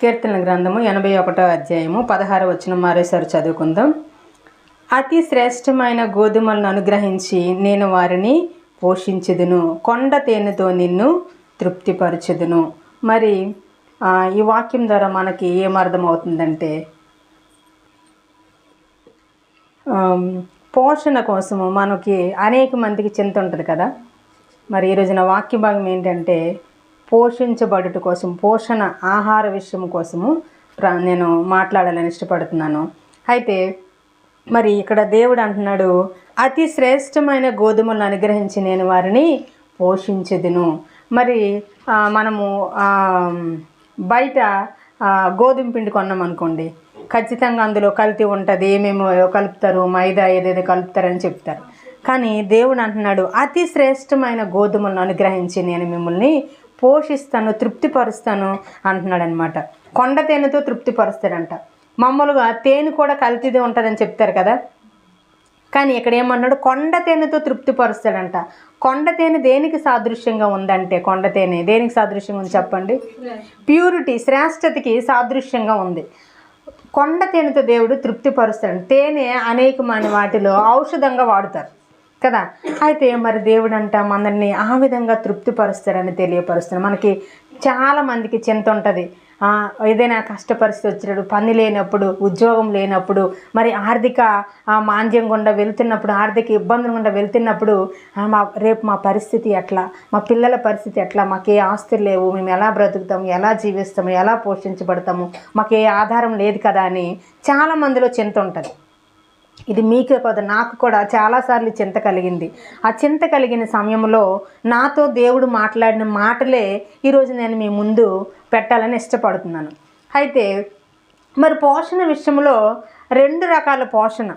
కీర్తనల గ్రంథము 81వ అధ్యాయము 16వ వచనం మరోసారి చదువుకుందాం. అతి శ్రేష్టమైన గోధుమలను అనుగ్రహించి నేను వారిని పోషించుదును, కొండ తేనెతో నిన్ను తృప్తిపరచుదును. మరి ఈ వాక్యం ద్వారా మనకి ఏమర్థమవుతుందంటే, పోషణ కోసము మనకి అనేక మందికి చింత ఉంటుంది కదా. మరి ఈరోజు నా వాక్య భాగం ఏంటంటే, పోషించబడుట కోసం, పోషణ ఆహార విషయం కోసము నేను మాట్లాడాలని ఇష్టపడుతున్నాను. అయితే మరి ఇక్కడ దేవుడు అంటున్నాడు, అతి శ్రేష్టమైన గోధుమలను అనుగ్రహించి నేను వారిని పోషించెదను. మరి మనము బయట గోధుమ పిండి కొన్నాం అనుకోండి, ఖచ్చితంగా అందులో కల్తీ ఉంటుంది, ఏమేమో కలుపుతారు, మైదా ఏదేదో కలుపుతారని చెప్తారు. కానీ దేవుడు అంటున్నాడు, అతి శ్రేష్టమైన గోధుమలను అనుగ్రహించి నేను మిమ్మల్ని పోషిస్తాను, తృప్తిపరుస్తాను అంటున్నాడు అనమాట. కొండ తేనెతో తృప్తిపరుస్తాడంట. మామూలుగా తేనె కూడా కల్తీది ఉంటుందని చెప్తారు కదా, కానీ ఇక్కడ ఏమన్నాడు, కొండ తేనెతో తృప్తిపరుస్తాడంట. కొండ తేనె దేనికి సాదృశ్యంగా ఉందంటే, కొండ తేనె దేనికి సాదృశ్యంగా ఉంది చెప్పండి? ప్యూరిటీ, శ్రేష్టతకి సాదృశ్యంగా ఉంది. కొండ తేనెతో దేవుడు తృప్తిపరుస్తాడు. తేనె అనేకమైన వాటిలో ఔషధంగా వాడుతారు కదా. అయితే మరి దేవుడు అంట మనల్ని ఆ విధంగా తృప్తిపరుస్తాడని తెలియపరుస్తాడు. మనకి చాలామందికి చింత ఉంటుంది. ఏదైనా కష్ట పరిస్థితి వచ్చినప్పుడు, పని లేనప్పుడు, ఉద్యోగం లేనప్పుడు, మరి ఆర్థిక మాంద్యం గుండా వెళ్తున్నప్పుడు, ఆర్థిక ఇబ్బందులు గుండా వెళ్తున్నప్పుడు, రేపు మా పరిస్థితి ఎట్లా, మా పిల్లల పరిస్థితి ఎట్లా, మాకు ఏ ఆస్తులు లేవు, మేము ఎలా బ్రతుకుతాము, ఎలా జీవిస్తాము, ఎలా పోషించబడతాము, మాకు ఏ ఆధారం లేదు కదా అని చాలామందిలో చింత ఉంటుంది. ఇది మీకే కదా, నాకు కూడా చాలాసార్లు చింత కలిగింది. ఆ చింత కలిగిన సమయంలో నాతో దేవుడు మాట్లాడిన మాటలే ఈరోజు నేను మీ ముందు పెట్టాలని ఇష్టపడుతున్నాను. అయితే మరి పోషణ విషయంలో 2 రకాల పోషణ,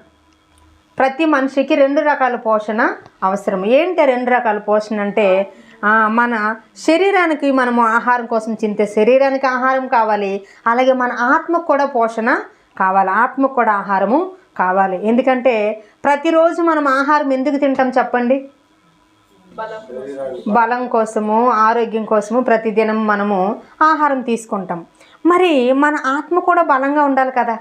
ప్రతి మనిషికి 2 రకాల పోషణ అవసరం. ఏంటి 2 రకాల పోషణ అంటే, మన శరీరానికి మనము ఆహారం కోసం చింతే శరీరానికి ఆహారం కావాలి, అలాగే మన ఆత్మకు కూడా పోషణ కావాలి, ఆత్మకు కూడా ఆహారము కావాలి. ఎందుకంటే ప్రతిరోజు మనం ఆహారం ఎందుకు తింటాం చెప్పండి? బలం కోసము, ఆరోగ్యం కోసము ప్రతిదినం మనము ఆహారం తీసుకుంటాం. మరి మన ఆత్మ కూడా బలంగా ఉండాలి కదా.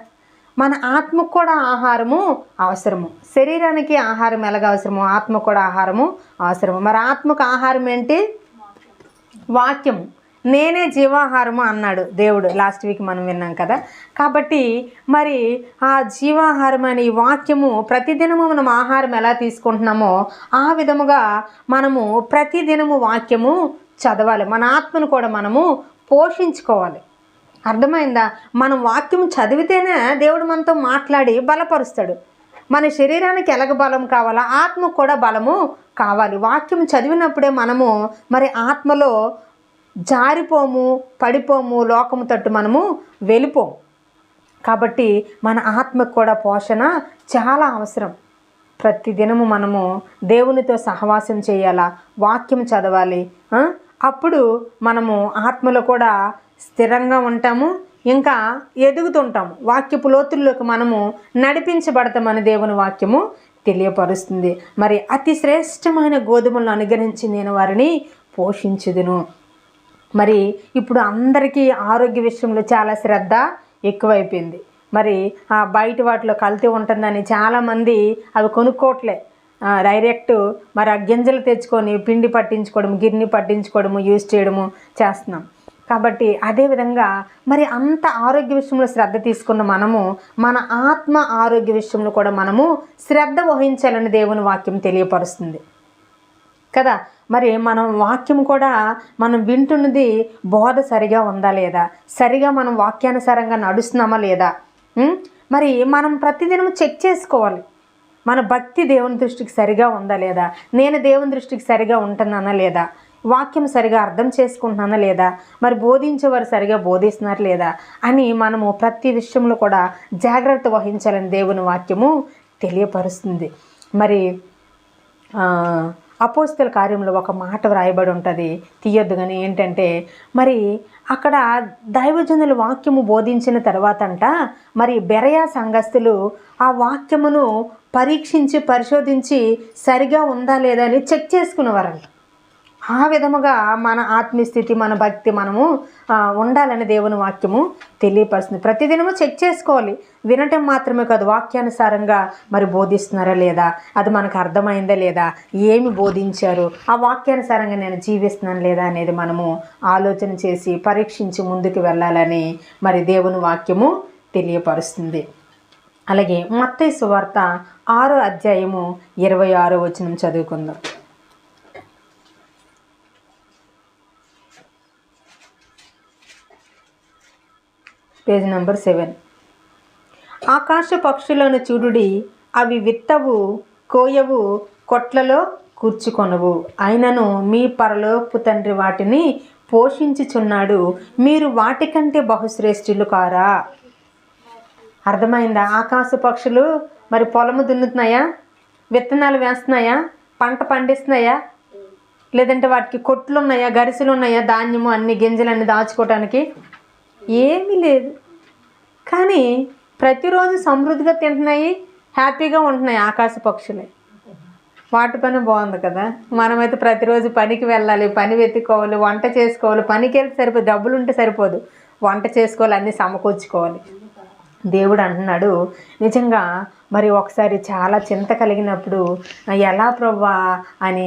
మన ఆత్మకు కూడా ఆహారము అవసరము. శరీరానికి ఆహారం ఎలాగ అవసరము, ఆత్మకు కూడా ఆహారము అవసరము. మరి ఆత్మకు ఆహారం ఏంటి? వాక్యము. నేనే జీవాహారము అన్నాడు దేవుడు. లాస్ట్ వీక్ మనం విన్నాం కదా. కాబట్టి మరి ఆ జీవాహారం అనే ఈ వాక్యము ప్రతిదినము మనం ఆహారం ఎలా తీసుకుంటున్నామో ఆ విధముగా మనము ప్రతిదినము వాక్యము చదవాలి. మన ఆత్మను కూడా మనము పోషించుకోవాలి. అర్థమైందా? మనం వాక్యం చదివితేనే దేవుడు మనతో మాట్లాడి బలపరుస్తాడు. మన శరీరానికి ఎలాగ బలం కావాలా, ఆత్మకు కూడా బలము కావాలి. వాక్యం చదివినప్పుడే మనము మరి ఆత్మలో జారిపోము, పడిపోము, లోకము తట్టు మనము వెళ్ళిపోము. కాబట్టి మన ఆత్మకు కూడా పోషణ చాలా అవసరం. ప్రతిదినము మనము దేవునితో సహవాసం చేయాలా, వాక్యం చదవాలి. అప్పుడు మనము ఆత్మలో కూడా స్థిరంగా ఉంటాము, ఇంకా ఎదుగుతుంటాము. వాక్యపు లోతుల్లోకి మనము నడిపించబడతామని దేవుని వాక్యము తెలియపరుస్తుంది. మరి అతి శ్రేష్టమైన గోధుమలను అనుగ్రహించి నేను వారిని పోషించుదును. మరి ఇప్పుడు అందరికీ ఆరోగ్య విషయంలో చాలా శ్రద్ధ ఎక్కువైపోయింది. మరి బయట వాటిలో కల్తీ ఉంటుందని చాలామంది అవి కొనుక్కోవట్లే, డైరెక్ట్ మరి ఆ గింజలు తెచ్చుకొని పిండి పట్టించుకోవడం, గిన్నె పట్టించుకోవడము, యూజ్ చేయడము చేస్తున్నాం. కాబట్టి అదేవిధంగా మరి అంత ఆరోగ్య విషయంలో శ్రద్ధ తీసుకున్న మనము మన ఆత్మ ఆరోగ్య విషయంలో కూడా మనము శ్రద్ధ వహించాలని దేవుని వాక్యం తెలియపరుస్తుంది కదా. మరి మనం వాక్యం కూడా మనం వింటున్నది బోధ సరిగా ఉందా లేదా, సరిగా మనం వాక్యానుసారంగా నడుస్తున్నామా లేదా, మరి మనం ప్రతిదినం చెక్ చేసుకోవాలి. మన భక్తి దేవుని దృష్టికి సరిగా ఉందా లేదా, నేను దేవుని దృష్టికి సరిగా ఉంటున్నానా లేదా, వాక్యం సరిగా అర్థం చేసుకుంటున్నానా లేదా, మరి బోధించేవారు సరిగా బోధిస్తున్నారు లేదా అని మనము ప్రతి విషయంలో కూడా జాగ్రత్త వహించాలని దేవుని వాక్యము తెలియపరుస్తుంది. మరి అపోస్తల కార్యంలో ఒక మాట వ్రాయబడి ఉంటుంది, తీయొద్దు కానీ ఏంటంటే, మరి అక్కడ దైవజనుల వాక్యము బోధించిన తర్వాత అంట మరి బెరయా సంఘస్థులు ఆ వాక్యమును పరీక్షించి పరిశోధించి సరిగా ఉందా లేదా అని చెక్ చేసుకునేవారంట. ఆ విధముగా మన ఆత్మీయస్థితి, మన భక్తి మనము ఉండాలని దేవుని వాక్యము తెలియపరుస్తుంది. ప్రతిదినము చెక్ చేసుకోవాలి. వినటం మాత్రమే కాదు, వాక్యానుసారంగా మరి బోధిస్తున్నారా లేదా, అది మనకు అర్థమైందా లేదా, ఏమి బోధించారు, ఆ వాక్యానుసారంగా నేను జీవిస్తున్నాను లేదా అనేది మనము ఆలోచన చేసి పరీక్షించి ముందుకు వెళ్ళాలని మరి దేవుని వాక్యము తెలియపరుస్తుంది. అలాగే మత్తయి సువార్త 6వ అధ్యాయము 26వ వచనం చదువుకుందాం. Page number 7. ఆకాశ పక్షులను చూడుడి, అవి విత్తవు, కోయవు, కొట్లలో కూర్చుకొనవు, అయినను మీ పరలోకపు తండ్రి వాటిని పోషించుచున్నాడు, మీరు వాటికంటే బహుశ్రేష్ఠులు కారా? అర్థమైందా? ఆకాశ పక్షులు మరి పొలము దున్నుతున్నాయా, విత్తనాలు వేస్తున్నాయా, పంట పండిస్తున్నాయా, లేదంటే వాటికి కొట్లు ఉన్నాయా, గరిసెలు ఉన్నాయా, ధాన్యము అన్ని గింజలన్నీ దాచుకోవటానికి? ఏమీ లేదు. కానీ ప్రతిరోజు సమృద్ధిగా తింటున్నాయి, హ్యాపీగా ఉంటున్నాయి ఆకాశ పక్షులే. వాటి పని బాగుంది కదా. మనమైతే ప్రతిరోజు పనికి వెళ్ళాలి, పని వెతుక్కోవాలి, వంట చేసుకోవాలి. పనికి వెళ్తే సరిపోదు, డబ్బులు ఉంటే సరిపోదు, వంట చేసుకోవాలి, అన్నీ సమకూర్చుకోవాలి. దేవుడు అంటున్నాడు, నిజంగా మరి ఒకసారి చాలా చింత కలిగినప్పుడు ఎలా ప్రభువా అని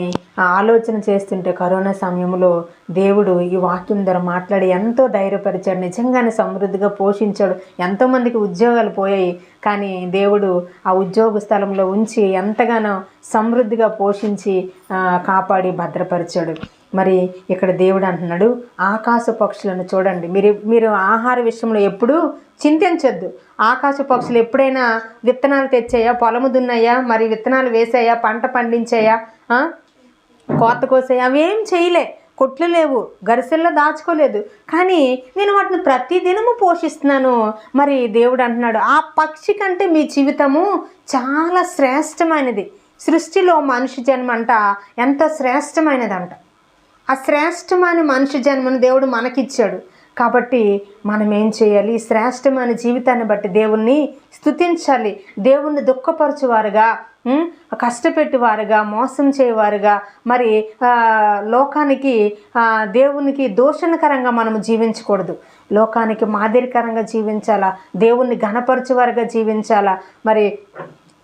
ఆలోచన చేస్తుంటే కరోనా సమయంలో దేవుడు ఈ వాక్యం ద్వారా మాట్లాడి ఎంతో ధైర్యపరిచాడు. నిజంగానే సమృద్ధిగా పోషించాడు. ఎంతోమందికి ఉద్యోగాలు పోయాయి, కానీ దేవుడు ఆ ఉద్యోగ స్థలంలో ఉంచి ఎంతగానో సమృద్ధిగా పోషించి కాపాడి భద్రపరిచాడు. మరి ఇక్కడ దేవుడు అంటున్నాడు, ఆకాశ పక్షులను చూడండి. మీరు ఆహార విషయంలో ఎప్పుడూ చింతించొద్దు. ఆకాశ పక్షులు ఎప్పుడైనా విత్తనాలు తెచ్చాయా, పొలము దున్నాయా, మరి విత్తనాలు వేసాయా, పంట పండించాయా, కోత కోసాయా? అవేం చేయలే. కొట్లు లేవు, గరిసెల్లో దాచుకోలేదు. కానీ నేను వాటిని ప్రతిదినము పోషిస్తున్నాను. మరి దేవుడు అంటున్నాడు, ఆ పక్షి కంటే మీ జీవితము చాలా శ్రేష్టమైనది. సృష్టిలో మనిషి జన్మ అంట ఎంతో శ్రేష్టమైనదంట. ఆ శ్రేష్టమైన మనిషి జన్మను దేవుడు మనకిచ్చాడు. కాబట్టి మనం ఏం చేయాలి? శ్రేష్టమైన జీవితాన్ని బట్టి దేవుణ్ణి స్తుతించాలి. దేవుణ్ణి దుఃఖపరచువారుగా, కష్టపెట్టువారుగా, మోసం చేయవారుగా, మరి లోకానికి దేవునికి దూషణకరంగా మనము జీవించకూడదు. లోకానికి మాదిరికరంగా జీవించాలా, దేవుణ్ణి ఘనపరచువారుగా జీవించాలా, మరి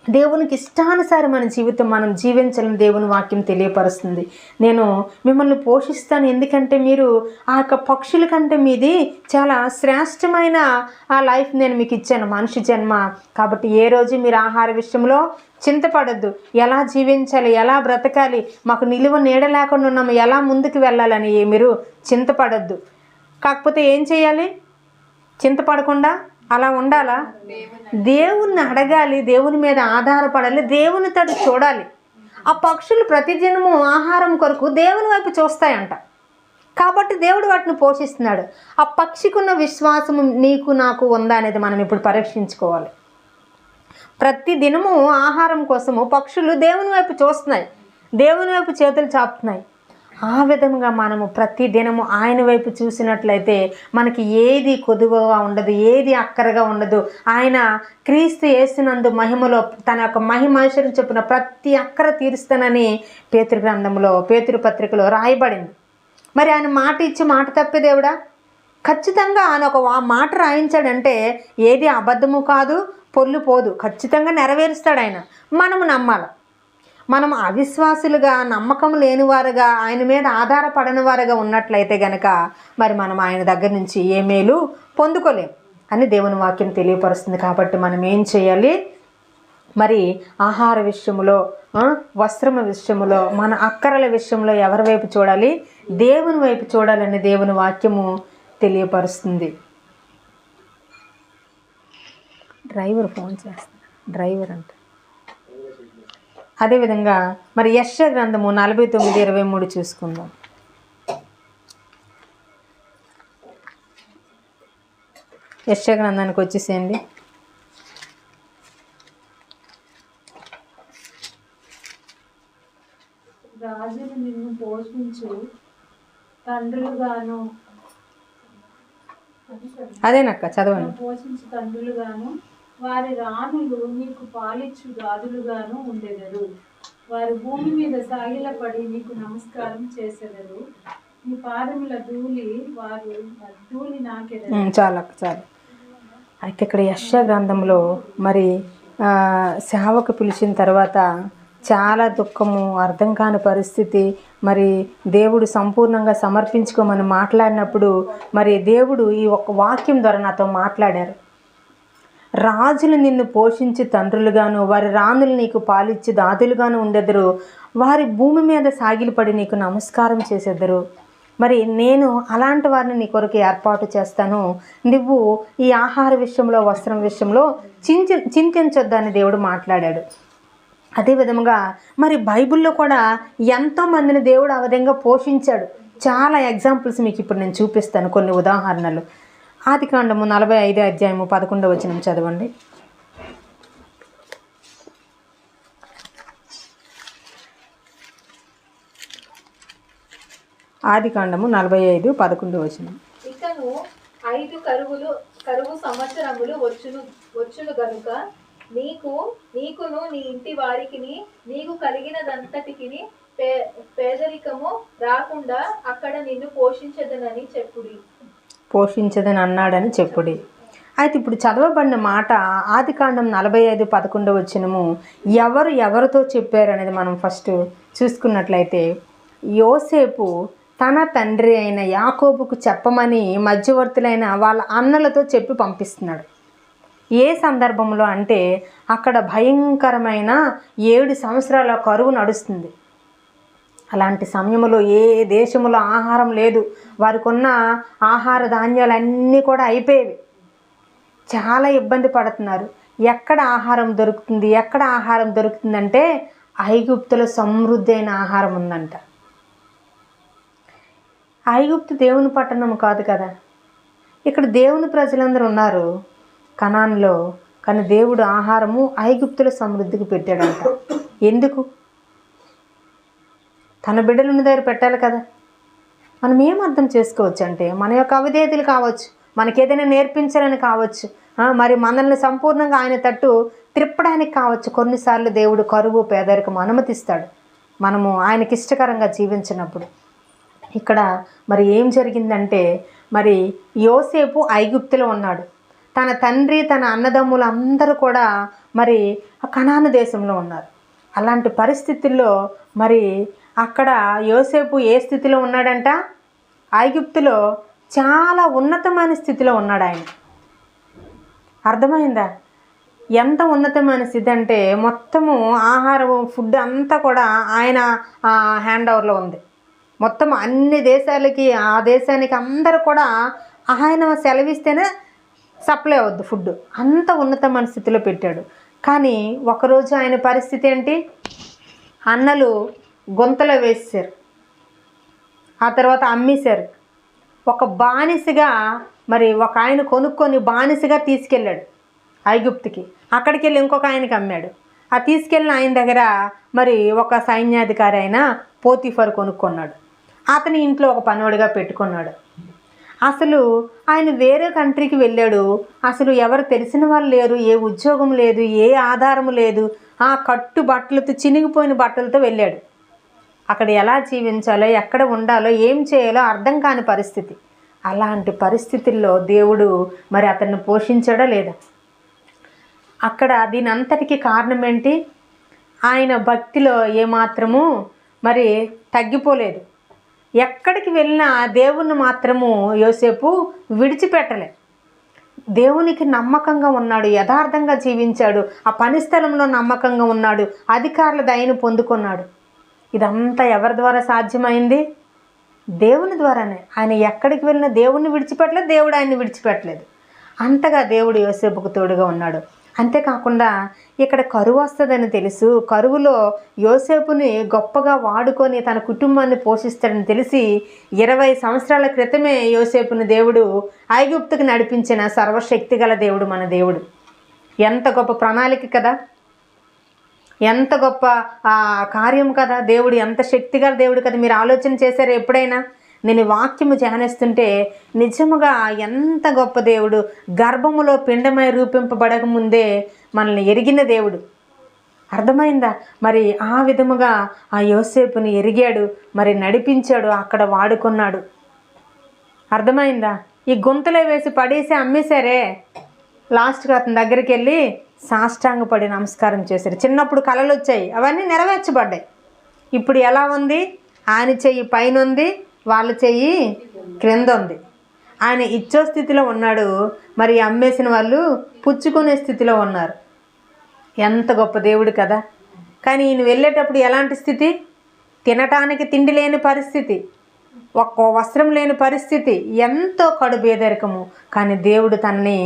దేవునికి ఇష్టానుసారమైన జీవితం మనం జీవించాలని దేవుని వాక్యం తెలియపరుస్తుంది. నేను మిమ్మల్ని పోషిస్తాను, ఎందుకంటే మీరు ఆ యొక్క పక్షుల కంటే మీది చాలా శ్రేష్టమైన ఆ లైఫ్ నేను మీకు ఇచ్చాను, మనిషి జన్మ. కాబట్టి ఏ రోజు మీరు ఆహార విషయంలో చింతపడద్దు. ఎలా జీవించాలి, ఎలా బ్రతకాలి, మాకు నిలువ నీడ లేకుండా ఉన్నాము, ఎలా ముందుకు వెళ్ళాలని మీరు చింతపడద్దు. కాకపోతే ఏం చేయాలి? చింతపడకుండా అలా ఉండాలా? దేవుణ్ణి అడగాలి, దేవుని మీద ఆధారపడాలి, దేవుని తడు చూడాలి. ఆ పక్షులు ప్రతిదినము ఆహారం కొరకు దేవుని వైపు చూస్తాయంట. కాబట్టి దేవుడు వాటిని పోషిస్తున్నాడు. ఆ పక్షికున్న విశ్వాసము నీకు నాకు ఉందా అనేది మనం ఇప్పుడు పరీక్షించుకోవాలి. ప్రతి దినము ఆహారం కోసము పక్షులు దేవుని వైపు చూస్తున్నాయి, దేవుని వైపు చేతులు చాపుతున్నాయి. ఆ విధంగా మనము ప్రతి దినము ఆయన వైపు చూసినట్లయితే మనకి ఏది కొదువగా ఉండదు, ఏది అక్కరగా ఉండదు. ఆయన క్రీస్తు యేసునందు మహిమలో తన యొక్క మహిమైశ్వర్యం చొప్పున ప్రతి అక్కర తీరుస్తానని పేతురు గ్రంథంలో, పేతురు పత్రికలో రాయబడింది. మరి ఆయన మాట ఇచ్చి మాట తప్పే దేవుడా? ఖచ్చితంగా ఆయన ఒక మాట రాయించాడంటే ఏది అబద్ధము కాదు, పొల్లు పోదు, ఖచ్చితంగా నెరవేరుస్తాడు ఆయన. మనము నమ్మాలి. మనం అవిశ్వాసులుగా, నమ్మకం లేనివారుగా, ఆయన మీద ఆధారపడని వారుగా ఉన్నట్లయితే గనక మరి మనం ఆయన దగ్గర నుంచి ఏ మేలు పొందుకోలేం అని దేవుని వాక్యం తెలియపరుస్తుంది. కాబట్టి మనం ఏం చేయాలి? మరి ఆహార విషయంలో, వస్త్రము విషయంలో, మన అక్కరల విషయంలో ఎవరి వైపు చూడాలి? దేవుని వైపు చూడాలని దేవుని వాక్యము తెలియపరుస్తుంది. డ్రైవర్ ఫోన్ చేస్తాడు, డ్రైవర్ అంట. అదేవిధంగా మరి యెషయా గ్రంథము 49:23 చూసుకుందాం. యెషయా గ్రంథానికి వచ్చేసేయండి. రాజులు నిన్ను పోషించు తండ్రులుగాను, అదేనక్క చదవండి. పోషించు తండ్రులుగాను, వారి రాణులు నీకు పాలిచ్చు గాదులుగాను ఉండెదరు. వారు భూమి మీద సాగిలపడి నీకు నమస్కారం చేసెదరు. నీ పాదముల ధూళి వారు ధూళి నాకెదరు. చాలు. అయితే ఇక్కడ యెషయా గ్రంథంలో మరి సేవకు పిలిచిన తర్వాత చాలా దుఃఖము, అర్థం కాని పరిస్థితి, మరి దేవుడు సంపూర్ణంగా సమర్పించుకోమని మాట్లాడినప్పుడు మరి దేవుడు ఈ ఒక్క వాక్యం ద్వారా నాతో మాట్లాడారు. రాజులు నిన్ను పోషించి తండ్రులుగాను, వారి రాణులు నీకు పాలిచ్చి దాదులుగాను ఉండెదరు, వారి భూమి మీద సాగిలపడి నీకు నమస్కారం చేసేద్దరు. మరి నేను అలాంటి వారిని నీ కొరకు ఏర్పాటు చేస్తాను. నువ్వు ఈ ఆహార విషయంలో, వస్త్రం విషయంలో చింతించొద్దని దేవుడు మాట్లాడాడు. అదేవిధంగా మరి బైబిల్లో కూడా ఎంతోమందిని దేవుడు ఆ విధంగా పోషించాడు. చాలా ఎగ్జాంపుల్స్ మీకు ఇప్పుడు నేను చూపిస్తాను, కొన్ని ఉదాహరణలు. ఆదికాండము 45 అధ్యాయము 11వ వచనం చదవండి. ఆదికాండము 45:11 వచనం. ఇకను 5 కరువు సంవత్సరములు వచ్చును గనుక నీకును నీ ఇంటి వారికిని నీకు కలిగినదంతటికిని పేదరికము రాకుండా అక్కడ నిన్ను పోషించదని అన్నాడని చెప్పుడి. అయితే ఇప్పుడు చదవబడిన మాట ఆదికాండం 45:11 వచనము ఎవరితో చెప్పారు అనేది మనం ఫస్ట్ చూసుకున్నట్లయితే, యోసేపు తన తండ్రి అయిన యాకోబుకు చెప్పమని మధ్యవర్తులైన వాళ్ళ అన్నలతో చెప్పి పంపిస్తున్నాడు. ఏ సందర్భంలో అంటే అక్కడ భయంకరమైన 7 సంవత్సరాల కరువు నడుస్తుంది. అలాంటి సమయంలో ఏ దేశంలో ఆహారం లేదు. వారికి ఉన్న ఆహార ధాన్యాలన్నీ కూడా అయిపోయేవి. చాలా ఇబ్బంది పడుతున్నారు. ఎక్కడ ఆహారం దొరుకుతుందంటే ఐగుప్తులో సమృద్ధి అయిన ఆహారం ఉందంట. ఐగుప్తు దేవుని పట్టణం కాదు కదా, ఇక్కడ దేవుని ప్రజలందరూ ఉన్నారు కనాన్లో. కానీ దేవుడు ఆహారము ఐగుప్తుల సమృద్ధికి పెట్టాడంట. ఎందుకు? తన బిడ్డలు ఉన్న దగ్గర పెట్టాలి కదా. మనం ఏం అర్థం చేసుకోవచ్చు అంటే, మన యొక్క అవిధేయతలు కావచ్చు, మనకేదైనా నేర్పించాలని కావచ్చు, మరి మనల్ని సంపూర్ణంగా ఆయన తట్టు త్రిప్పడానికి కావచ్చు. కొన్నిసార్లు దేవుడు కరువు, పేదరికం అనుమతిస్తాడు మనము ఆయనకి ఇష్టకరంగా జీవించినప్పుడు. ఇక్కడ మరి ఏం జరిగిందంటే, మరి యోసేపు ఐగుప్తులో ఉన్నాడు. తన తండ్రి, తన అన్నదమ్ములు అందరూ కూడా మరి కనాను దేశంలో ఉన్నారు. అలాంటి పరిస్థితుల్లో మరి అక్కడ యోసేపు ఏ స్థితిలో ఉన్నాడంట? ఐగుప్తులో చాలా ఉన్నతమైన స్థితిలో ఉన్నాడు ఆయన. అర్థమైందా? ఎంత ఉన్నతమైన స్థితి అంటే మొత్తము ఆహారం, ఫుడ్ అంతా కూడా ఆయన హ్యాండ్ ఓవర్లో ఉంది. మొత్తం అన్ని దేశాలకి, ఆ దేశానికి అందరూ కూడా ఆయన సెలవిస్తేనే సప్లై అవుద్ది ఫుడ్. అంత ఉన్నతమైన స్థితిలో పెట్టాడు. కానీ ఒకరోజు ఆయన పరిస్థితి ఏంటి? అన్నలు గొంతలో వేసేశారు, ఆ తర్వాత అమ్మేశారు. ఒక బానిసగా మరి ఒక ఆయన కొనుక్కొని బానిసగా తీసుకెళ్ళాడు ఐగుప్తుకి. అక్కడికి వెళ్ళి ఇంకొక ఆయనకి అమ్మాడు. ఆ తీసుకెళ్ళిన ఆయన దగ్గర మరి ఒక సైన్యాధికారి అయిన పోతీఫర్ కొనుక్కున్నాడు. అతని ఇంట్లో ఒక పనివాడిగా పెట్టుకున్నాడు. అసలు ఆయన వేరే కంట్రీకి వెళ్ళాడు. అసలు ఎవరు తెలిసిన వాళ్ళు లేరు, ఏ ఉద్యోగం లేదు, ఏ ఆధారము లేదు. ఆ కట్టు బట్టలతో, చినిగిపోయిన బట్టలతో వెళ్ళాడు. అక్కడ ఎలా జీవించాలో, ఎక్కడ ఉండాలో, ఏం చేయాలో అర్థం కాని పరిస్థితి. అలాంటి పరిస్థితుల్లో దేవుడు మరి అతన్ని పోషించాడా లేదా? అక్కడ దీని అంతటికీ కారణం ఏంటి? ఆయన భక్తిలో ఏమాత్రము మరి తగ్గిపోలేదు. ఎక్కడికి వెళ్ళినా దేవుణ్ణి మాత్రము యోసేపు విడిచిపెట్టలే. దేవునికి నమ్మకంగా ఉన్నాడు, యథార్థంగా జీవించాడు, ఆ పని స్థలంలో నమ్మకంగా ఉన్నాడు, అధికారుల దయను పొందుకున్నాడు. ఇదంతా ఎవరి ద్వారా సాధ్యమైంది? దేవుని ద్వారానే. ఆయన ఎక్కడికి వెళ్ళినా దేవుణ్ణి విడిచిపెట్టలేదు, దేవుడు ఆయన్ని విడిచిపెట్టలేదు. అంతగా దేవుడు యోసేపుకు తోడుగా ఉన్నాడు. అంతేకాకుండా ఇక్కడ కరువు వస్తుందని తెలుసు, కరువులో యోసేపుని గొప్పగా వాడుకొని తన కుటుంబాన్ని పోషిస్తాడని తెలిసి 20 సంవత్సరాల క్రితమే యోసేపుని దేవుడు ఐగుప్తుకు నడిపించిన సర్వశక్తి గల దేవుడు మన దేవుడు. ఎంత గొప్ప ప్రణాళిక కదా, ఎంత గొప్ప కార్యం కదా. దేవుడు ఎంత శక్తిగల దేవుడు కదా. మీరు ఆలోచన చేశారు ఎప్పుడైనా? నేను వాక్యము ధ్యానిస్తుంటే నిజముగా ఎంత గొప్ప దేవుడు. గర్భములో పిండమై రూపింపబడక ముందే మనల్ని ఎరిగిన దేవుడు. అర్థమైందా? మరి ఆ విధముగా ఆ యోసేపుని ఎరిగాడు, మరి నడిపించాడు, అక్కడ వాడుకున్నాడు. అర్థమైందా? ఈ గొంతులో వేసి పడేసి అమ్మేశారే, లాస్ట్గా అతని దగ్గరికి వెళ్ళి సాష్టాంగపడి నమస్కారం చేశారు. చిన్నప్పుడు కళలు వచ్చాయి, అవన్నీ నెరవేర్చబడ్డాయి. ఇప్పుడు ఎలా ఉంది? ఆయన చెయ్యి పైన ఉంది, వాళ్ళ చెయ్యి క్రింద ఉంది. ఆయన ఇచ్చే స్థితిలో ఉన్నాడు, మరి అమ్మేసిన వాళ్ళు పుచ్చుకునే స్థితిలో ఉన్నారు. ఎంత గొప్ప దేవుడు కదా. కానీ ఈయన వెళ్ళేటప్పుడు ఎలాంటి స్థితి? తినటానికి తిండి లేని పరిస్థితి, ఒక్క వస్త్రం లేని పరిస్థితి, ఎంతో కడు పేదరికము. కానీ దేవుడు తనని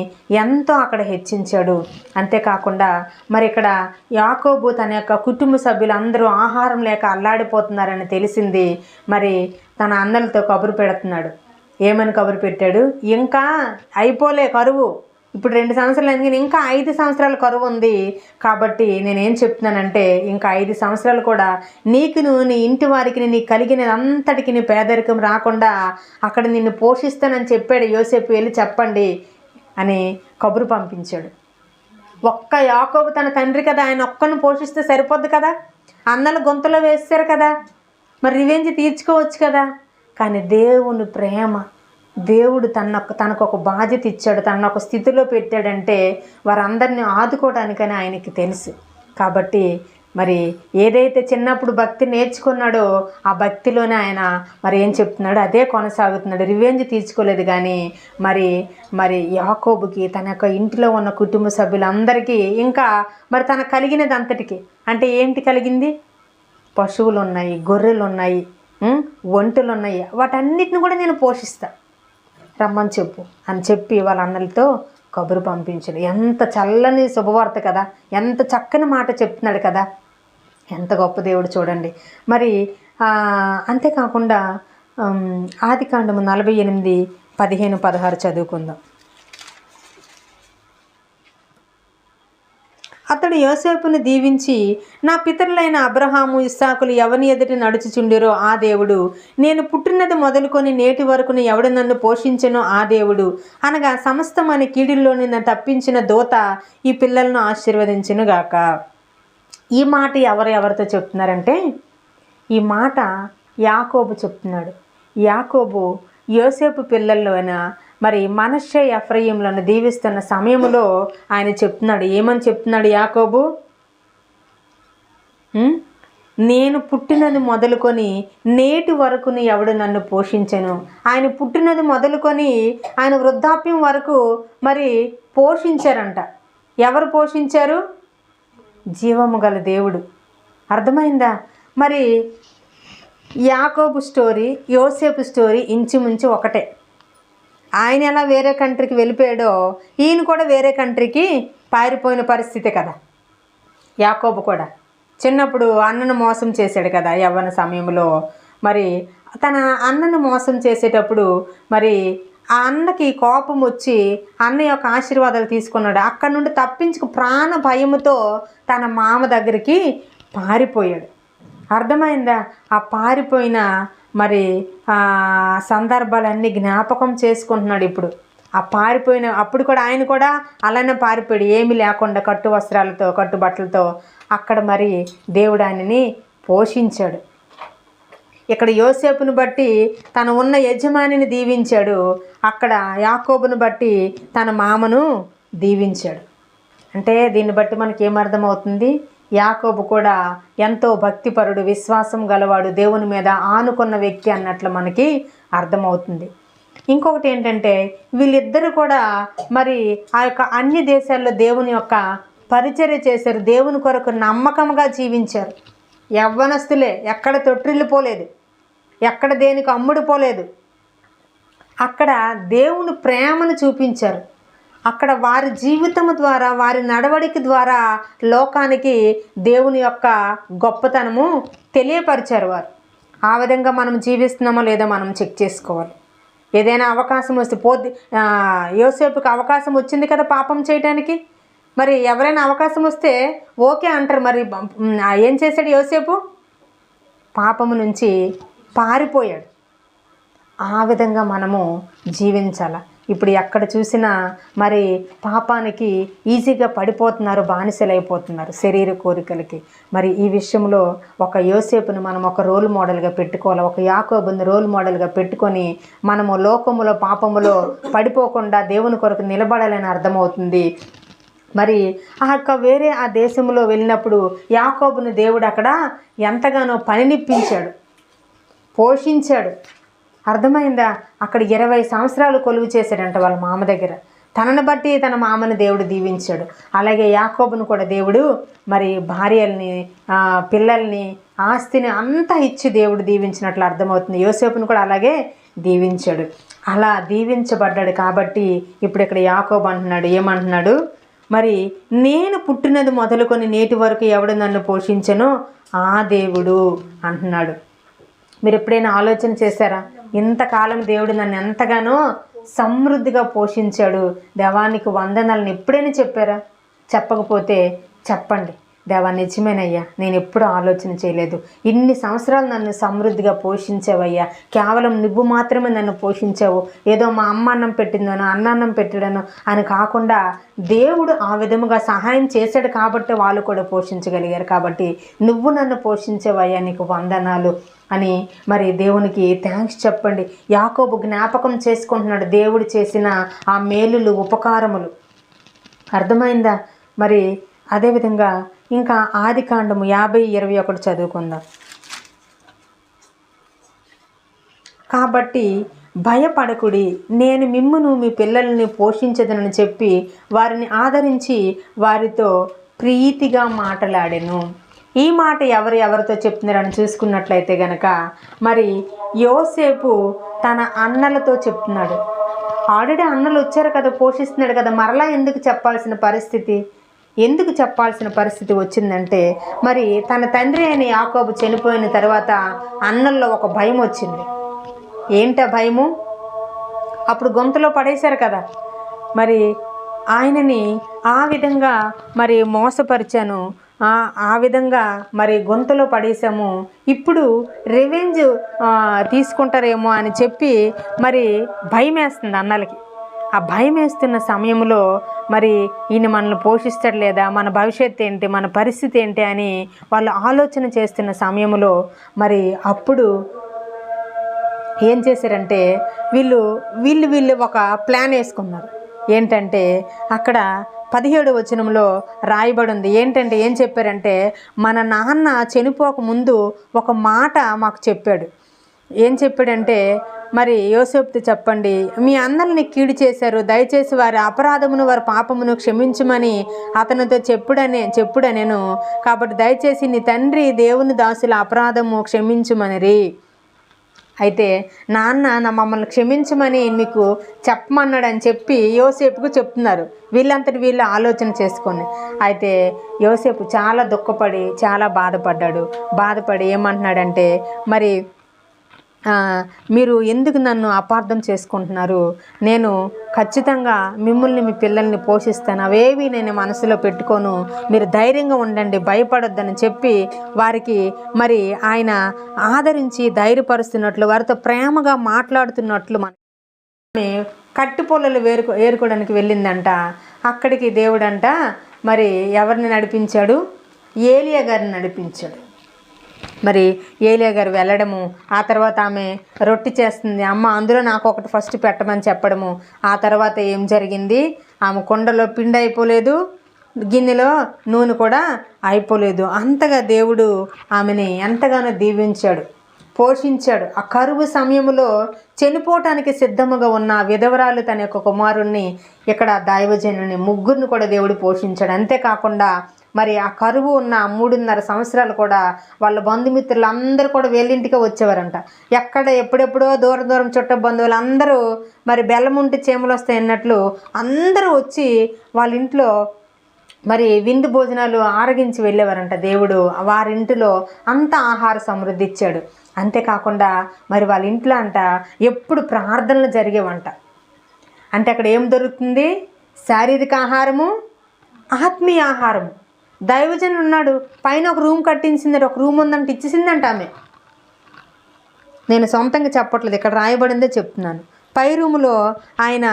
ఎంతో అక్కడ హెచ్చించాడు. అంతేకాకుండా మరి ఇక్కడ యాకోబు తన యొక్క కుటుంబ సభ్యులు అందరూ ఆహారం లేక అల్లాడిపోతున్నారని తెలిసింది. మరి తన అన్నలతో కబురు పెడుతున్నాడు. ఏమని కబురు పెట్టాడు? ఇంకా అయిపోలే కరువు, ఇప్పుడు 2 సంవత్సరాలు అయింది, ఇంకా 5 సంవత్సరాల కరువు ఉంది. కాబట్టి నేనేం చెప్తున్నానంటే ఇంకా 5 సంవత్సరాలు కూడా నీకును నీ ఇంటి వారికి నీకు కలిగినదంతటికి నీ పేదరికం రాకుండా అక్కడ నిన్ను పోషిస్తానని చెప్పాడు యోసేపు, వెళ్ళి చెప్పండి అని కబురు పంపించాడు. ఒక్క యాకోబు తన తండ్రి కదా, ఆయన ఒక్కను పోషిస్తే సరిపోద్ది కదా. అన్నలు గొంతులో వేస్తారు కదా, మరి రివెంజ్ తీర్చుకోవచ్చు కదా. కానీ దేవుని ప్రేమ, దేవుడు తనకు ఒక బాధ్యత ఇచ్చాడు, తనను ఒక స్థితిలో పెట్టాడంటే వారందరినీ ఆదుకోవడానికని ఆయనకి తెలుసు. కాబట్టి మరి ఏదైతే చిన్నప్పుడు భక్తి నేర్చుకున్నాడో ఆ భక్తిలోనే ఆయన మరి ఏం చెప్తున్నాడు అదే కొనసాగుతున్నాడు. రివెంజ్ తీర్చుకోలేదు. కానీ మరి యాకోబుకి తన యొక్క ఇంటిలో ఉన్న కుటుంబ సభ్యులందరికీ ఇంకా మరి తనకు కలిగినది అంతటికి, అంటే ఏంటి కలిగింది? పశువులు ఉన్నాయి, గొర్రెలు ఉన్నాయి, ఒంటెలు ఉన్నాయి, వాటన్నిటిని కూడా నేను పోషిస్తా, రమ్మని చెప్పు అని చెప్పి వాళ్ళ అన్నలతో కబురు పంపించాడు. ఎంత చల్లని శుభవార్త కదా, ఎంత చక్కని మాట చెప్తున్నాడు కదా. ఎంత గొప్ప దేవుడు చూడండి. మరి అంతేకాకుండా ఆదికాండము 48:15-16 చదువుకుందాం. అతడు యోసేపును దీవించి, నా పితరులైన అబ్రహాము ఇస్సాకులు ఎవని ఎదుటి నడుచుచుండిరో ఆ దేవుడు, నేను పుట్టినది మొదలుకొని నేటి వరకు ఎవడు నన్ను పోషించెనో ఆ దేవుడు, అనగా సమస్తమైన కీడుల్లో నిన్ను తప్పించిన దూత ఈ పిల్లలను ఆశీర్వదించునుగాక. ఈ మాట ఎవరితో చెప్తున్నారంటే ఈ మాట యాకోబు చెప్తున్నాడు. యాకోబు యోసేపు పిల్లల్లోన మరి మనష్షే ఎఫ్రాయిములను దీవిస్తున్న సమయంలో ఆయన చెప్తున్నాడు. ఏమని చెప్తున్నాడు యాకోబు? నేను పుట్టినది మొదలుకొని నేటి వరకు ఎవడు నన్ను పోషించెను. ఆయన పుట్టినది మొదలుకొని ఆయన వృద్ధాప్యం వరకు మరి పోషించారంట. ఎవరు పోషించారు? జీవము గల దేవుడు. అర్థమైందా? మరి యాకోబు స్టోరీ, యోసేపు స్టోరీ ఇంచుమించు ఒకటే. ఆయన ఎలా వేరే కంట్రీకి వెళ్ళిపోయాడో ఈయన కూడా వేరే కంట్రీకి పారిపోయిన పరిస్థితే కదా. యాకోబు కూడా చిన్నప్పుడు అన్నను మోసం చేశాడు కదా యవ్వన సమయంలో. మరి తన అన్నను మోసం చేసేటప్పుడు మరి ఆ అన్నకి కోపం వచ్చి అన్న యొక్క ఆశీర్వాదాలు తీసుకున్నాడు. అక్కడి నుండి తప్పించుకు ప్రాణ భయముతో తన మామ దగ్గరికి పారిపోయాడు. అర్థమైందా? ఆ పారిపోయిన మరి సందర్భాలన్నీ జ్ఞాపకం చేసుకుంటున్నాడు ఇప్పుడు. ఆ పారిపోయిన అప్పుడు కూడా ఆయన కూడా అలానే పారిపోయాడు, ఏమీ లేకుండా కట్టు వస్త్రాలతో కట్టు బట్టలతో. అక్కడ మరి దేవుడు ఆయనని పోషించాడు. ఇక్కడ యోసేపును బట్టి తను ఉన్న యజమానిని దీవించాడు, అక్కడ యాకోబును బట్టి తన మామను దీవించాడు. అంటే దీన్ని బట్టి మనకి ఏమర్థమవుతుంది? యాకోబు కూడా ఎంతో భక్తిపరుడు, విశ్వాసం గలవాడు, దేవుని మీద ఆనుకున్న వ్యక్తి అన్నట్లు మనకి అర్థమవుతుంది. ఇంకొకటి ఏంటంటే వీళ్ళిద్దరూ కూడా మరి ఆ యొక్క అన్ని దేశాల్లో దేవుని యొక్క పరిచర్య చేశారు, దేవుని కొరకు నమ్మకంగా జీవించారు. యవ్వనస్తులే, ఎక్కడ తొట్టిల్లిపోలేదు, ఎక్కడ దేనికి అమ్ముడుపోలేదు. అక్కడ దేవుని ప్రేమను చూపించారు. అక్కడ వారి జీవితం ద్వారా, వారి నడవడిక ద్వారా లోకానికి దేవుని యొక్క గొప్పతనము తెలియపరిచారు వారు. ఆ విధంగా మనం జీవిస్తున్నామో లేదో మనం చెక్ చేసుకోవాలి. ఏదైనా అవకాశం వస్తే యోసేపుకి అవకాశం వచ్చింది కదా పాపం చేయడానికి. మరి ఎవరైనా అవకాశం వస్తే ఓకే అంటారు. మరి ఏం చేశాడు యోసేపు? పాపము నుంచి పారిపోయాడు. ఆ విధంగా మనము జీవించాల. ఇప్పుడు ఎక్కడ చూసినా మరి పాపానికి ఈజీగా పడిపోతున్నారు, బానిసలైపోతున్నారు శరీర కోరికలకి. మరి ఈ విషయంలో ఒక యోసేపుని మనం ఒక రోల్ మోడల్గా పెట్టుకోవాలి, ఒక యాకోబుని రోల్ మోడల్గా పెట్టుకొని మనము లోకములో పాపములో పడిపోకుండా దేవుని కొరకు నిలబడాలని అర్థమవుతుంది. మరి వేరే ఆ దేశంలో వెళ్ళినప్పుడు యాకోబుని దేవుడు అక్కడ ఎంతగానో పనినిప్పించాడు, పోషించాడు. అర్థమైందా? అక్కడ 20 సంవత్సరాలు కొలువు చేశాడంట వాళ్ళ మామ దగ్గర. తనను బట్టి తన మామని దేవుడు దీవించాడు. అలాగే యాకోబును కూడా దేవుడు మరి భార్యల్ని, పిల్లల్ని, ఆస్తిని అంతా ఇచ్చి దేవుడు దీవించినట్లు అర్థమవుతుంది. యోసేపును కూడా అలాగే దీవించాడు. అలా దీవించబడ్డాడు కాబట్టి ఇప్పుడు ఇక్కడ యాకోబు అంటున్నాడు, ఏమంటున్నాడు? మరి నేను పుట్టినది మొదలుకొని నేటి వరకు ఎవడు నన్ను పోషించనో ఆ దేవుడు అంటున్నాడు. మీరు ఎప్పుడైనా ఆలోచన చేశారా? ఇంతకాలం దేవుడు నన్ను ఎంతగానో సమృద్ధిగా పోషించాడు, దేవానికి వందనాలను ఎప్పుడైనా చెప్పారా? చెప్పకపోతే చెప్పండి, దేవా నిజమేనయ్యా, నేను ఎప్పుడు ఆలోచన చేయలేదు, ఇన్ని సంవత్సరాలు నన్ను సమృద్ధిగా పోషించావయ్యా, కేవలం నువ్వు మాత్రమే నన్ను పోషించావు, ఏదో మా అమ్మ అన్నం పెట్టిందనో అన్నం పెట్టాడనో అని కాకుండా దేవుడు ఆ విధముగా సహాయం చేశాడు కాబట్టి వాళ్ళు కూడా పోషించగలిగారు. కాబట్టి నువ్వు నన్ను పోషించావయ్యా, నీకు వందనాలు అని మరి దేవునికి థ్యాంక్స్ చెప్పండి. యాకోబు జ్ఞాపకం చేసుకుంటున్నాడు దేవుడు చేసిన ఆ మేలులు, ఉపకారములు. అర్థమైందా? మరి అదేవిధంగా ఇంకా ఆదికాండము 50:21 చదువుకుందాం. కాబట్టి భయపడకుడి, నేను మిమ్మును మీ పిల్లల్ని పోషించదనని చెప్పి వారిని ఆదరించి వారితో ప్రీతిగా మాట్లాడెను. ఈ మాట ఎవరితో చెప్తున్నారని చూసుకున్నట్లయితే గనక మరి యోసేపు తన అన్నలతో చెప్తున్నాడు. ఆల్రెడీ అన్నలు వచ్చారు కదా, పోషిస్తున్నాడు కదా, మరలా ఎందుకు చెప్పాల్సిన పరిస్థితి వచ్చిందంటే మరి తన తండ్రి అయిన యాకోబు చనిపోయిన తర్వాత అన్నల్లో ఒక భయం వచ్చింది. ఏంటా భయము? అప్పుడు గొంతులో పడేశారు కదా, మరి ఆయనని ఆ విధంగా మరి మోసపరిచాను, ఆ విధంగా మరి గొంతులో పడేసాము, ఇప్పుడు రివెంజ్ తీసుకుంటారేమో అని చెప్పి మరి భయం వేస్తుంది అన్నలకి. ఆ భయం వేస్తున్న సమయంలో మరి ఈయన మనల్ని పోషిస్తాడు లేదా, మన భవిష్యత్తు ఏంటి, మన పరిస్థితి ఏంటి అని వాళ్ళు ఆలోచన చేస్తున్న సమయంలో మరి అప్పుడు ఏం చేశారంటే వీళ్ళు ఒక ప్లాన్ వేసుకున్నారు. ఏంటంటే అక్కడ 17వ వచనంలో రాయబడి ఉంది. ఏంటంటే ఏం చెప్పారంటే, మన నాన్న చనిపోక ముందు ఒక మాట మాకు చెప్పాడు. ఏం చెప్పాడంటే, మరి యోసేపుతో చెప్పండి, మీ అన్నల్ని కీడు చేశారు, దయచేసి వారి అపరాధమును వారి పాపమును క్షమించమని అతనితో చెప్పుడనేను. కాబట్టి దయచేసి నీ తండ్రి దేవుని దాసుల అపరాధము క్షమించమనిరి. అయితే నాన్న మమ్మల్ని క్షమించమని మీకు చెప్పమన్నాడని చెప్పి యోసేపుకు చెప్తున్నారు. వీళ్ళంతటి వీళ్ళు ఆలోచన చేసుకొని అయితే యోసేపు చాలా దుఃఖపడి చాలా బాధపడి ఏమంటున్నాడంటే, మరి మీరు ఎందుకు నన్ను అపార్థం చేసుకుంటున్నారు, నేను ఖచ్చితంగా మిమ్మల్ని మీ పిల్లల్ని పోషిస్తాను, అవేవి నేను మనసులో పెట్టుకోను, మీరు ధైర్యంగా ఉండండి, భయపడొద్దని చెప్పి వారికి మరి ఆయన ఆదరించి ధైర్యపరుస్తున్నట్లు, వారితో ప్రేమగా మాట్లాడుతున్నట్లు కట్టి పొలలు ఏరుకోవడానికి వెళ్ళిందంట. అక్కడికి దేవుడంట మరి ఎవరిని నడిపించాడు? ఏలియా గారిని నడిపించాడు. మరి ఏలియా గారు వెళ్ళడము, ఆ తర్వాత ఆమె రొట్టె చేస్తుంది, అమ్మ అందులో నాకు ఒకటి ఫస్ట్ పెట్టమని చెప్పడము. ఆ తర్వాత ఏం జరిగింది? ఆమె కుండలో పిండి అయిపోలేదు, గిన్నెలో నూనె కూడా అయిపోలేదు. అంతగా దేవుడు ఆమెని ఎంతగానో దీవించాడు, పోషించాడు. ఆ కరువు సమయంలో చనిపోవటానికి సిద్ధముగా ఉన్న విధవరాలు తన యొక్క కుమారుణ్ణి, ఇక్కడ దైవజనుని ముగ్గురిని కూడా దేవుడు పోషించాడు. అంతేకాకుండా మరి ఆ కరువు ఉన్న 3.5 సంవత్సరాలు కూడా వాళ్ళ బంధుమిత్రులు అందరూ కూడా వీళ్ళింటికే వచ్చేవారంట. ఎప్పుడెప్పుడో దూరం చుట్ట బంధువులు అందరూ మరి బెల్లం ఉంటే చేమలు వస్తాయి అన్నట్లు అందరూ వచ్చి వాళ్ళ ఇంట్లో మరి విందు భోజనాలు ఆరగించి వెళ్ళేవారంట. దేవుడు వారింటిలో అంత ఆహార సమృద్ధి ఇచ్చాడు. అంతేకాకుండా మరి వాళ్ళ ఇంట్లో అంట ఎప్పుడు ప్రార్థనలు జరిగేవంట. అంటే అక్కడ ఏం దొరుకుతుంది? శారీరక ఆహారము, ఆత్మీయ ఆహారము. దైవజనుడు ఉన్నాడు, పైన ఒక రూమ్ కట్టించింది, ఒక రూమ్ ఉందంటే ఇచ్చేసిందంట ఆమె. నేను సొంతంగా చెప్పట్లేదు, ఇక్కడ రాయబడిందే చెప్తున్నాను. పై రూములో ఆయన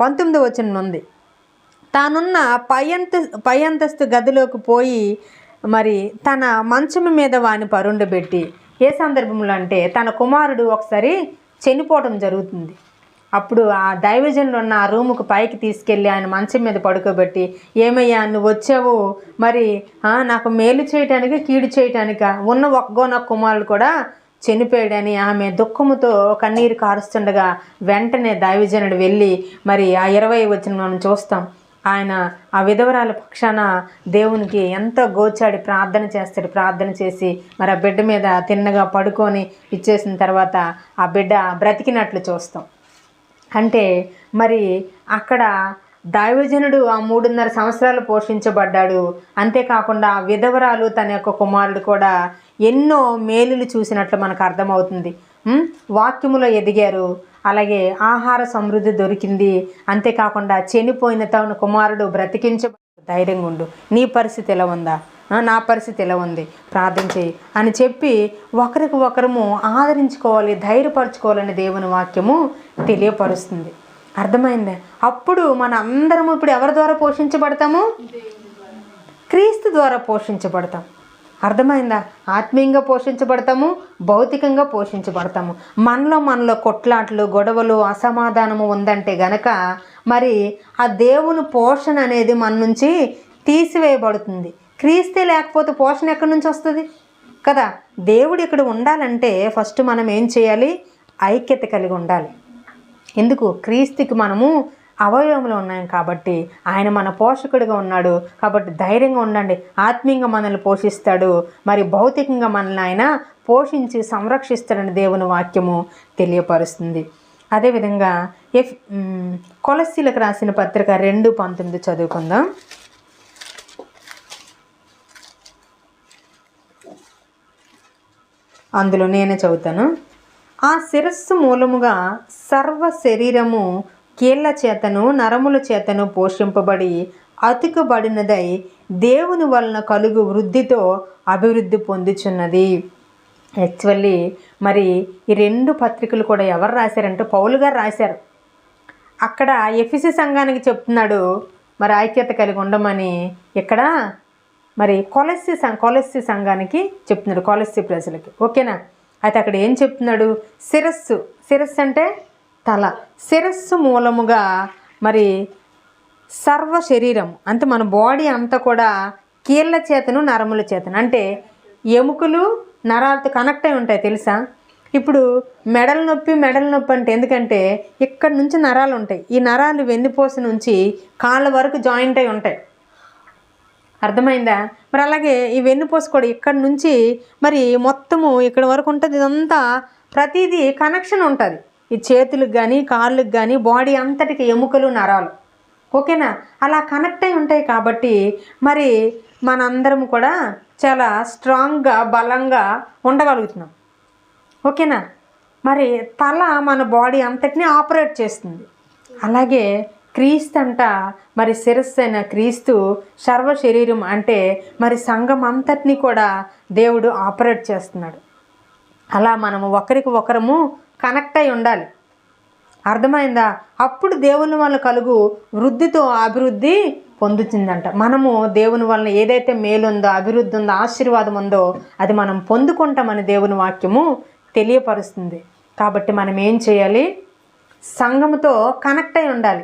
19వ వచనం ఉంది, తానున్న పై అంతస్తు గదిలోకి పోయి మరి తన మంచం మీద వాని పరుండబెట్టి, ఏ సందర్భంలో అంటే తన కుమారుడు ఒకసారి చనిపోవడం జరుగుతుంది. అప్పుడు ఆ దైవజనులు ఉన్న ఆ రూముకు పైకి తీసుకెళ్ళి ఆయన మంచం మీద పడుకోబెట్టి, ఏమయ్యా నువ్వు వచ్చావు మరి నాకు మేలు చేయటానికి కీడు చేయటానిక, ఉన్న ఒక్కగోనొక్క కుమారుడు కూడా చనిపోయాడని ఆమె దుఃఖముతో కన్నీరు కారుస్తుండగా వెంటనే దైవజనుడు వెళ్ళి మరి ఆ 20వ వచనం మనం చూస్తాం, ఆయన ఆ విధవరాల పక్షాన దేవునికి ఎంతో గోచాడి ప్రార్థన చేస్తాడు. ప్రార్థన చేసి మరి ఆ బిడ్డ మీద తిన్నగా పడుకొని ఇచ్చేసిన తర్వాత ఆ బిడ్డ బ్రతికినట్లు చూస్తాం. అంటే మరి అక్కడ దైవజనుడు ఆ 3.5 సంవత్సరాలు పోషించబడ్డాడు. అంతేకాకుండా ఆ విధవరాలు తన యొక్క కుమారుడు కూడా ఎన్నో మేలులు చూసినట్లు మనకు అర్థమవుతుంది. వాక్యములో ఎదిగారు, అలాగే ఆహార సమృద్ధి దొరికింది. అంతేకాకుండా చనిపోయిన తన కుమారుడు బ్రతికించబడ్డ, ధైర్యంగా ఉండు, నీ పరిస్థితి ఎలా ఉందా, నా పరిస్థితి ఎలా ఉంది, ప్రార్థన చేయి అని చెప్పి ఒకరికి ఒకరము ఆదరించుకోవాలి, ధైర్యపరచుకోవాలని దేవుని వాక్యము తెలియపరుస్తుంది. అర్థమైందా? అప్పుడు మన అందరము ఇప్పుడు ఎవరి ద్వారా పోషించబడతాము? క్రీస్తు ద్వారా పోషించబడతాం. అర్థమైందా? ఆత్మీయంగా పోషించబడతాము, భౌతికంగా పోషించబడతాము. మనలో కొట్లాట్లు, గొడవలు, అసమాధానము ఉందంటే గనక మరి ఆ దేవుని పోషణ అనేది మన నుంచి తీసివేయబడుతుంది. క్రీస్తే లేకపోతే పోషణ ఎక్కడి నుంచి వస్తుంది కదా? దేవుడు ఇక్కడ ఉండాలంటే ఫస్ట్ మనం ఏం చేయాలి? ఐక్యత కలిగి ఉండాలి. ఎందుకు? క్రీస్తుకి మనము అవయవములు ఉన్నాం కాబట్టి, ఆయన మన పోషకుడిగా ఉన్నాడు కాబట్టి ధైర్యంగా ఉండండి. ఆత్మీయంగా మనల్ని పోషిస్తాడు, మరి భౌతికంగా మనల్ని ఆయన పోషించి సంరక్షిస్తాడని దేవుని వాక్యము తెలియపరుస్తుంది. అదేవిధంగా కొలస్సీలకు రాసిన పత్రిక 2:19 చదువుకుందాం. అందులో నేనే చదువుతాను. ఆ శిరస్సు మూలముగా సర్వ శరీరము కీళ్ల చేతను నరముల చేతను పోషింపబడి అతుకబడినదై దేవుని వలన కలుగు వృద్ధితో అభివృద్ధి పొందుచున్నది. యాక్చువల్లీ మరి ఈ 2 పత్రికలు కూడా ఎవరు రాశారంటే పౌలు గారు రాశారు. అక్కడ ఎఫెసీ సంఘానికి చెప్తున్నాడు మరి ఐక్యత కలిగి ఉండమని, ఇక్కడ మరి కొలస్సీ సంఘానికి చెప్తున్నాడు, కొలస్సీ ప్రజలకి. ఓకేనా? అయితే అక్కడ ఏం చెప్తున్నాడు? శిరస్సు అంటే తల. శిరస్సు మూలముగా మరి సర్వ శరీరం అంటే మన బాడీ అంతా కూడా కీళ్ళ చేతను నరముల చేతను అంటే ఎముకలు నరాలతో కనెక్ట్ అయి ఉంటాయి, తెలుసా? ఇప్పుడు మెడల నొప్పి అంటే ఎందుకంటే ఇక్కడ నుంచి నరాలు ఉంటాయి. ఈ నరాలు వెన్నుపూస నుంచి కాళ్ళ వరకు జాయింట్ అయి ఉంటాయి. అర్థమైందా? మరి అలాగే ఈ వెన్నుపూస కూడా ఇక్కడ నుంచి మరి మొత్తము ఇక్కడ వరకు ఉంటుంది. ఇదంతా ప్రతిదీ కనెక్షన్ ఉంటుంది. ఈ చేతులకు కానీ కాళ్ళకు కానీ బాడీ అంతటికి ఎముకలు నరాలు. ఓకేనా? అలా కనెక్ట్ అయి ఉంటాయి కాబట్టి మరి మనందరం కూడా చాలా స్ట్రాంగ్గా బలంగా ఉండగలుగుతున్నాం. ఓకేనా? మరి తల మన బాడీ అంతటిని ఆపరేట్ చేస్తుంది. అలాగే క్రీస్తు అంట మరి శిరస్సు అయిన క్రీస్తు సర్వ శరీరం అంటే మరి సంఘం అంతటినీ కూడా దేవుడు ఆపరేట్ చేస్తున్నాడు. అలా మనము ఒకరికి ఒకరము కనెక్ట్ అయి ఉండాలి. అర్థమైందా? అప్పుడు దేవుని వల్ల కలుగు వృద్ధితో అభివృద్ధి పొందుతుందంట. మనము దేవుని వలన ఏదైతే మేలు ఉందో, అభివృద్ధి ఉందో, ఆశీర్వాదం ఉందో అది మనం పొందుకుంటామని దేవుని వాక్యము తెలియపరుస్తుంది. కాబట్టి మనం ఏం చేయాలి? సంఘముతో కనెక్ట్ అయి ఉండాలి.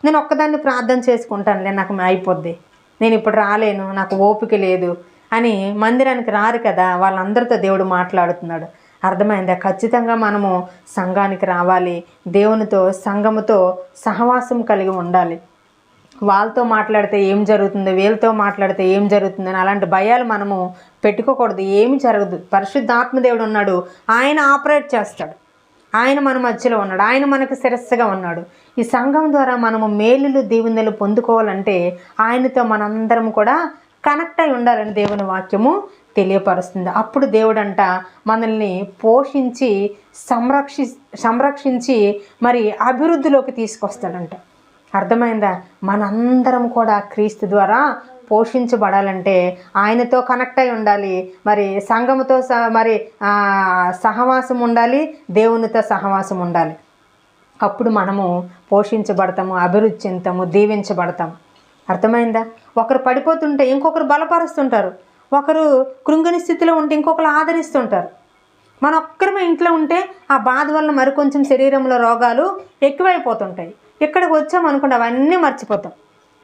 నేను ఒక్కదాన్ని ప్రార్థన చేసుకుంటానులే, నాకు అయిపోద్ది, నేను ఇప్పుడు రాలేను, నాకు ఓపిక లేదు అని మందిరానికి రారు కదా, వాళ్ళందరితో దేవుడు మాట్లాడుతున్నాడు. అర్థమైందా? ఖచ్చితంగా మనము సంఘానికి రావాలి, దేవునితో సంఘముతో సహవాసం కలిగి ఉండాలి. వాళ్ళతో మాట్లాడితే ఏం జరుగుతుందో, వీళ్ళతో మాట్లాడితే ఏం జరుగుతుందని అలాంటి భయాలు మనము పెట్టుకోకూడదు. ఏమి జరగదు. పరిశుద్ధాత్మదేవుడు ఉన్నాడు, ఆయన ఆపరేట్ చేస్తాడు, ఆయన మన మధ్యలో ఉన్నాడు, ఆయన మనకు శిరస్సుగా ఉన్నాడు. ఈ సంఘం ద్వారా మనము మేలులు దీవెనలు పొందుకోవాలంటే ఆయనతో మనందరం కూడా కనెక్ట్ అయి ఉండాలని దేవుని వాక్యము తెలియపరుస్తుంది. అప్పుడు దేవుడంట మనల్ని పోషించి సంరక్షించి మరి అభివృద్ధిలోకి తీసుకొస్తాడంట. అర్థమైందా? మనందరం కూడా క్రీస్తు ద్వారా పోషించబడాలంటే ఆయనతో కనెక్ట్ అయి ఉండాలి, మరి సంఘముతో మరి సహవాసం ఉండాలి, దేవునితో సహవాసం ఉండాలి. అప్పుడు మనము పోషించబడతాము, అభివృద్ధి చెందుతాము, దీవించబడతాం. అర్థమైందా? ఒకరు పడిపోతుంటే ఇంకొకరు బలపరుస్తుంటారు, ఒకరు కృంగని స్థితిలో ఉంటే ఇంకొకరు ఆదరిస్తుంటారు. మన ఒక్కరమే ఇంట్లో ఉంటే ఆ బాధ వల్ల మరికొంచెం శరీరంలో రోగాలు ఎక్కువైపోతుంటాయి. ఇక్కడికి వచ్చామనుకోండి అవన్నీ మర్చిపోతాం.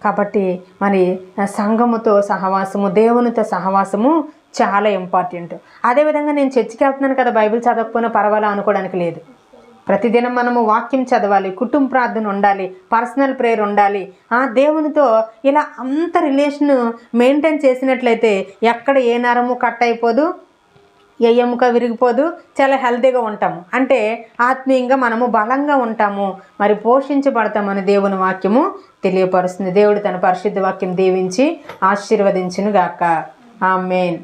కాబట్టి మరి సంఘముతో సహవాసము, దేవునితో సహవాసము చాలా ఇంపార్టెంట్. అదేవిధంగా నేను చర్చికి వెళ్తున్నాను కదా, బైబిల్ చదవకపోయినా పర్వాలా అనుకోవడానికి లేదు. ప్రతిదినం మనము వాక్యం చదవాలి, కుటుంబ ప్రార్థన ఉండాలి, పర్సనల్ ప్రేయర్ ఉండాలి. దేవునితో ఇలా అంత రిలేషన్ మెయింటైన్ చేసినట్లయితే ఎక్కడ ఏ నరము కట్ అయిపోదు, ఏ ఎముక విరిగిపోదు, చాలా హెల్తీగా ఉంటాము. అంటే ఆత్మీయంగా మనము బలంగా ఉంటాము, మరి పోషించబడతామని దేవుని వాక్యము తెలియపరుస్తుంది. దేవుడు తన పరిశుద్ధ వాక్యం దీవించి ఆశీర్వదించును గాక. ఆమేన్.